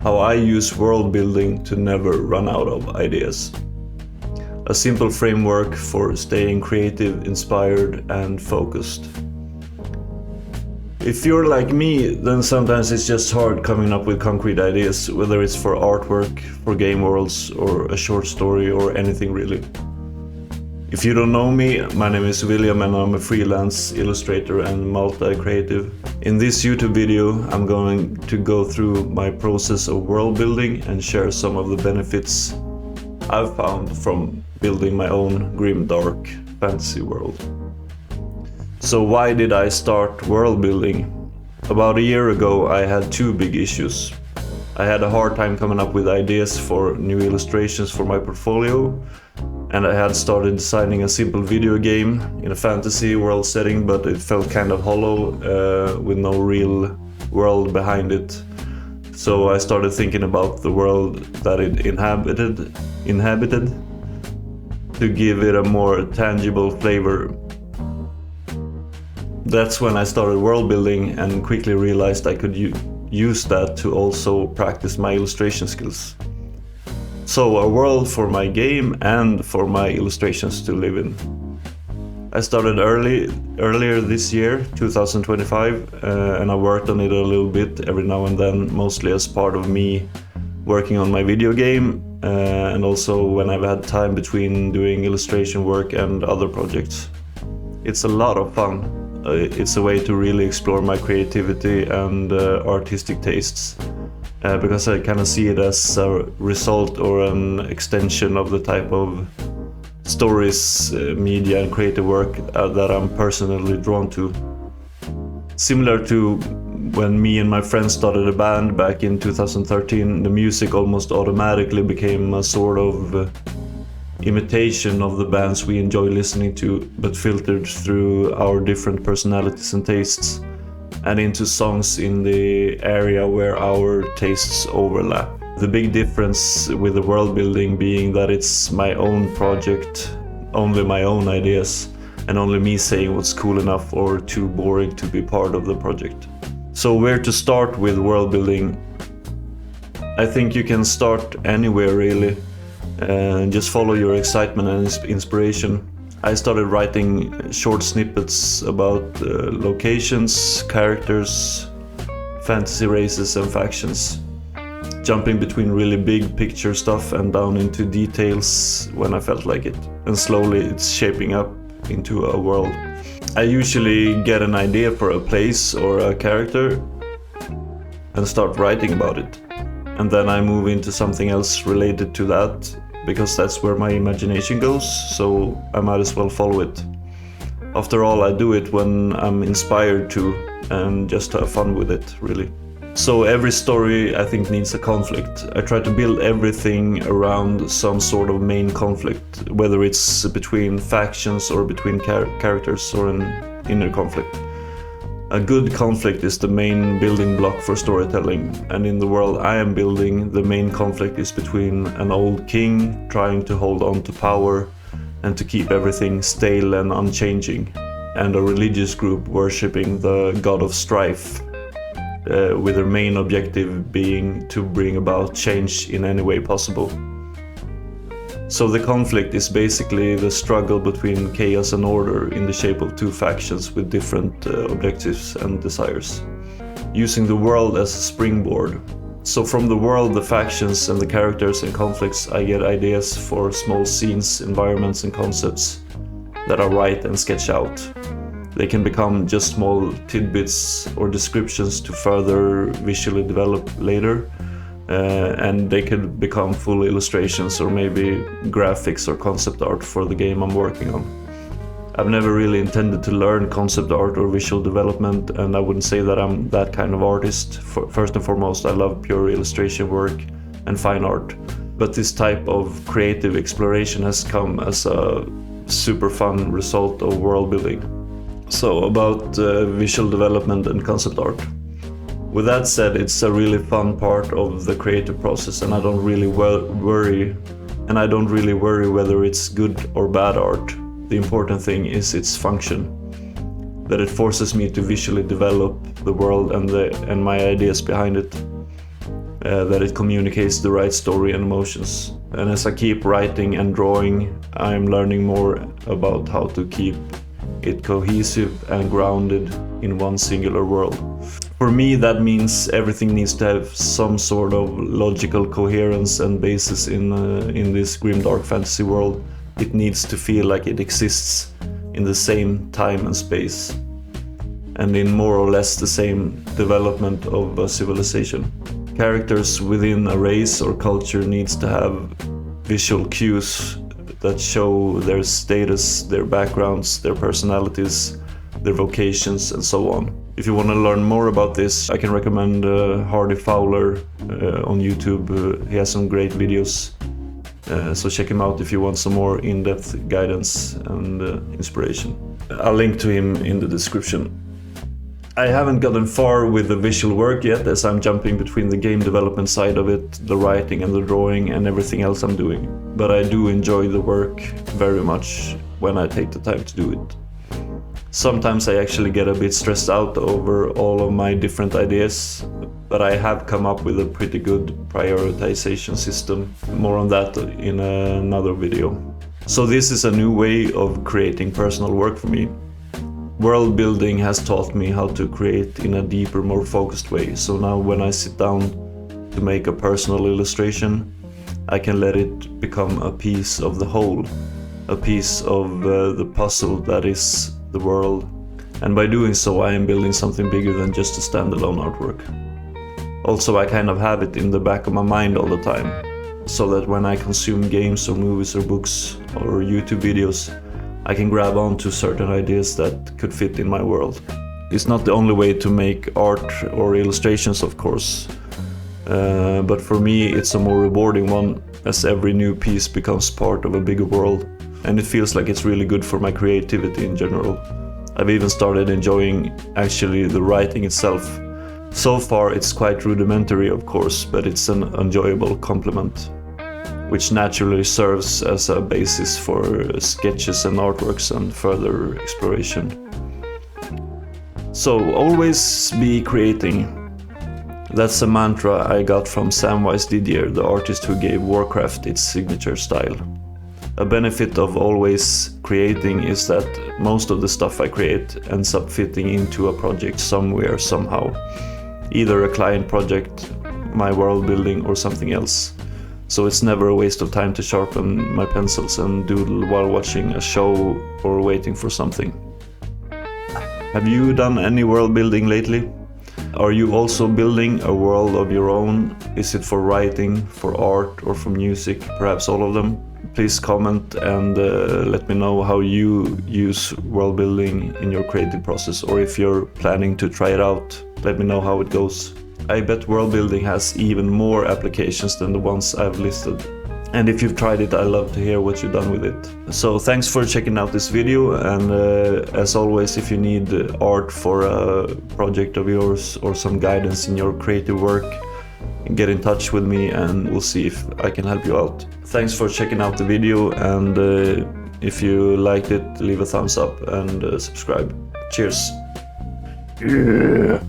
how I use world building to never run out of ideas. A simple framework for staying creative, inspired, and focused. If you're like me, then sometimes it's just hard coming up with concrete ideas, whether it's for artwork, for game worlds, or a short story, or anything really. If you don't know me, my name is William and I'm a freelance illustrator and multi-creative. In this YouTube video, I'm going to go through my process of world building and share some of the benefits I've found from building my own grimdark fantasy world. So why did I start world building? About a year ago, I had two big issues. I had a hard time coming up with ideas for new illustrations for my portfolio, and I had started designing a simple video game in a fantasy world setting, but it felt kind of hollow with no real world behind it. So I started thinking about the world that it inhabited to give it a more tangible flavor. That's when I started world building and quickly realized I could use that to also practice my illustration skills. So a world for my game and for my illustrations to live in. I started earlier this year, 2025, and I worked on it a little bit every now and then, mostly as part of me working on my video game, and also when I've had time between doing illustration work and other projects. It's a lot of fun. It's a way to really explore my creativity and artistic tastes, because I kind of see it as a result or an extension of the type of stories, media and creative work that I'm personally drawn to. Similar to when me and my friends started a band back in 2013, the music almost automatically became a sort of imitation of the bands we enjoy listening to, but filtered through our different personalities and tastes, and into songs in the area where our tastes overlap. The big difference with the world building being that it's my own project, only my own ideas, and only me saying what's cool enough or too boring to be part of the project. So where to start with world building? I think you can start anywhere really. Just follow your excitement and inspiration. I started writing short snippets about locations, characters, fantasy races and factions, jumping between really big picture stuff and down into details when I felt like it, and slowly it's shaping up into a world. I usually get an idea for a place or a character and start writing about it, and then I move into something else related to that, because that's where my imagination goes, so I might as well follow it. After all, I do it when I'm inspired to, and just have fun with it, really. So every story I think needs a conflict. I try to build everything around some sort of main conflict, whether it's between factions or between characters or an inner conflict. A good conflict is the main building block for storytelling, and in the world I am building, the main conflict is between an old king trying to hold on to power and to keep everything stale and unchanging, and a religious group worshipping the god of strife, with their main objective being to bring about change in any way possible. So the conflict is basically the struggle between chaos and order in the shape of two factions with different objectives and desires, using the world as a springboard. So from the world, the factions and the characters and conflicts, I get ideas for small scenes, environments and concepts that I write and sketch out. They can become just small tidbits or descriptions to further visually develop later. And they could become full illustrations or maybe graphics or concept art for the game I'm working on. I've never really intended to learn concept art or visual development, and I wouldn't say that I'm that kind of artist. First and foremost, I love pure illustration work and fine art, but this type of creative exploration has come as a super fun result of world building. So about visual development and concept art. With that said, it's a really fun part of the creative process, and I don't really worry whether it's good or bad art. The important thing is its function, that it forces me to visually develop the world and my ideas behind it. that it communicates the right story and emotions. And as I keep writing and drawing, I'm learning more about how to keep it cohesive and grounded in one singular world. For me, that means everything needs to have some sort of logical coherence and basis in this grimdark fantasy world. It needs to feel like it exists in the same time and space, and in more or less the same development of a civilization. Characters within a race or culture needs to have visual cues that show their status, their backgrounds, their personalities, their vocations, and so on. If you want to learn more about this, I can recommend Fowler on YouTube. He has some great videos, so check him out if you want some more in-depth guidance and inspiration. I'll link to him in the description. I haven't gotten far with the visual work yet, as I'm jumping between the game development side of it, the writing and the drawing and everything else I'm doing. But I do enjoy the work very much when I take the time to do it. Sometimes I actually get a bit stressed out over all of my different ideas, but I have come up with a pretty good prioritization system. More on that in another video. So this is a new way of creating personal work for me. World building has taught me how to create in a deeper, more focused way. So now when I sit down to make a personal illustration, I can let it become a piece of the whole, a piece of the puzzle that is the world. And by doing so, I am building something bigger than just a standalone artwork. Also, I kind of have it in the back of my mind all the time, so that when I consume games or movies or books or YouTube videos, I can grab onto certain ideas that could fit in my world. It's not the only way to make art or illustrations, of course, but for me it's a more rewarding one, as every new piece becomes part of a bigger world, and it feels like it's really good for my creativity in general. I've even started enjoying actually the writing itself. So far it's quite rudimentary, of course, but it's an enjoyable complement, which naturally serves as a basis for sketches and artworks and further exploration. So always be creating. That's a mantra I got from Samwise Didier, the artist who gave Warcraft its signature style. A benefit of always creating is that most of the stuff I create ends up fitting into a project somewhere, somehow. Either a client project, my world building, or something else. So it's never a waste of time to sharpen my pencils and doodle while watching a show or waiting for something. Have you done any world building lately? Are you also building a world of your own? Is it for writing, for art, or for music? Perhaps all of them? Please comment and let me know how you use world building in your creative process, or if you're planning to try it out, let me know how it goes. I bet world building has even more applications than the ones I've listed. And if you've tried it, I'd love to hear what you've done with it. So thanks for checking out this video, and as always, if you need art for a project of yours or some guidance in your creative work, get in touch with me and we'll see if I can help you out. Thanks for checking out the video, and if you liked it, leave a thumbs up and subscribe. Cheers! Yeah.